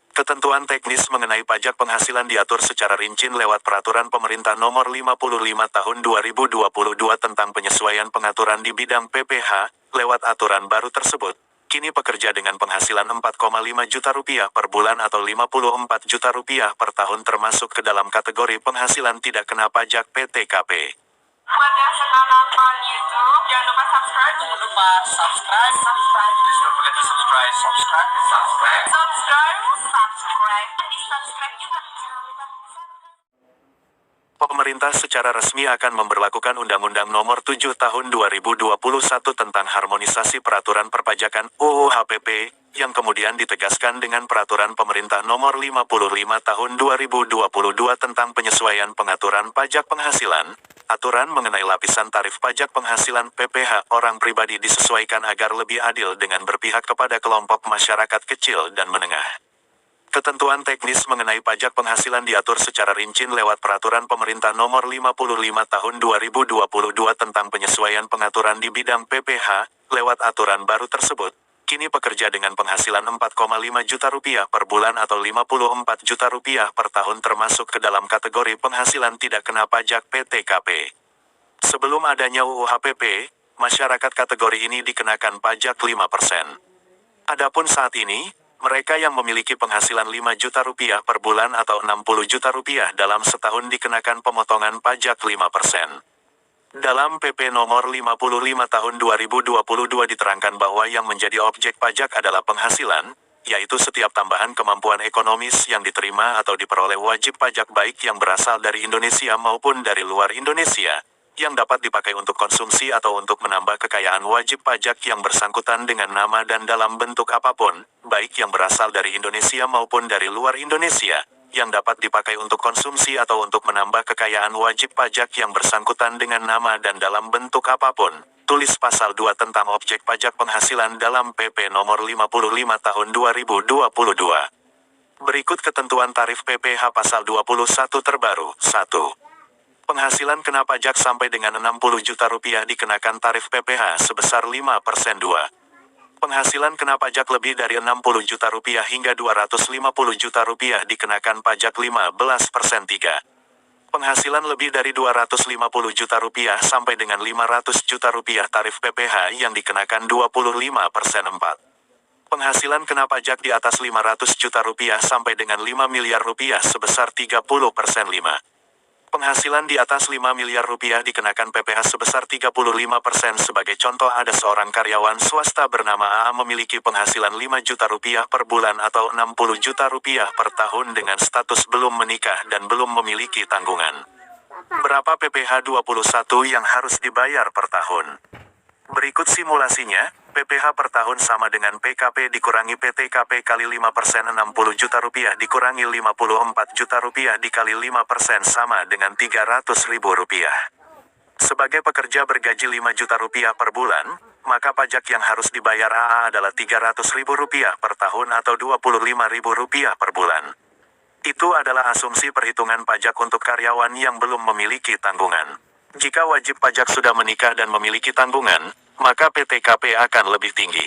Ketentuan teknis mengenai pajak penghasilan diatur secara rinci lewat Peraturan Pemerintah Nomor 55 Tahun 2022 tentang penyesuaian pengaturan di bidang PPh. Lewat aturan baru tersebut, kini pekerja dengan penghasilan 4,5 juta rupiah per bulan atau 54 juta rupiah per tahun termasuk ke dalam kategori penghasilan tidak kena pajak PTKP. Buat yang sedang nonton YouTube, jangan lupa subscribe. Please don't forget to subscribe. Subscribe. Di subscribe juga. Jangan lupa Pemerintah secara resmi akan memberlakukan Undang-Undang Nomor 7 Tahun 2021 tentang Harmonisasi Peraturan Perpajakan (UU HPP), yang kemudian ditegaskan dengan Peraturan Pemerintah Nomor 55 Tahun 2022 tentang penyesuaian pengaturan pajak penghasilan. Aturan mengenai lapisan tarif pajak penghasilan PPh orang pribadi disesuaikan agar lebih adil dengan berpihak kepada kelompok masyarakat kecil dan menengah. Ketentuan teknis mengenai pajak penghasilan diatur secara rinci lewat Peraturan Pemerintah Nomor 55 Tahun 2022 tentang penyesuaian pengaturan di bidang PPh. Lewat aturan baru tersebut, kini pekerja dengan penghasilan 4,5 juta rupiah per bulan atau 54 juta rupiah per tahun termasuk ke dalam kategori penghasilan tidak kena pajak PTKP. Sebelum adanya UU HPP, masyarakat kategori ini dikenakan pajak 5%. Adapun saat ini, mereka yang memiliki penghasilan 5 juta rupiah per bulan atau 60 juta rupiah dalam setahun dikenakan pemotongan pajak 5%. Dalam PP Nomor 55 Tahun 2022 diterangkan bahwa yang menjadi objek pajak adalah penghasilan, yaitu setiap tambahan kemampuan ekonomis yang diterima atau diperoleh wajib pajak baik yang berasal dari Indonesia maupun dari luar Indonesia, yang dapat dipakai untuk konsumsi atau untuk menambah kekayaan wajib pajak yang bersangkutan dengan nama dan dalam bentuk apapun, baik yang berasal dari Indonesia maupun dari luar Indonesia, yang dapat dipakai untuk konsumsi atau untuk menambah kekayaan wajib pajak yang bersangkutan dengan nama dan dalam bentuk apapun. Tulis pasal 2 tentang objek pajak penghasilan dalam PP Nomor 55 Tahun 2022. Berikut ketentuan tarif PPh pasal 21 terbaru. 1. Penghasilan kena pajak sampai dengan 60 juta rupiah dikenakan tarif PPh sebesar 5%. 2. Penghasilan kena pajak lebih dari 60 juta rupiah hingga 250 juta rupiah dikenakan pajak 15%. 3. Penghasilan lebih dari 250 juta rupiah sampai dengan 500 juta rupiah tarif PPh yang dikenakan 25%. 4. Penghasilan kena pajak di atas 500 juta rupiah sampai dengan 5 miliar rupiah sebesar 30%. 5. Penghasilan di atas 5 miliar rupiah dikenakan PPh sebesar 35%. Sebagai contoh ada seorang karyawan swasta bernama AA memiliki penghasilan 5 juta rupiah per bulan atau 60 juta rupiah per tahun dengan status belum menikah dan belum memiliki tanggungan. Berapa PPh 21 yang harus dibayar per tahun? Berikut simulasinya. PPh per tahun sama dengan PKP dikurangi PTKP kali 5% 60 juta rupiah dikurangi 54 juta rupiah dikali 5% sama dengan 300 ribu rupiah. Sebagai pekerja bergaji 5 juta rupiah per bulan, maka pajak yang harus dibayar AA adalah 300 ribu rupiah per tahun atau 25 ribu rupiah per bulan. Itu adalah asumsi perhitungan pajak untuk karyawan yang belum memiliki tanggungan. Jika wajib pajak sudah menikah dan memiliki tanggungan, maka PTKP akan lebih tinggi.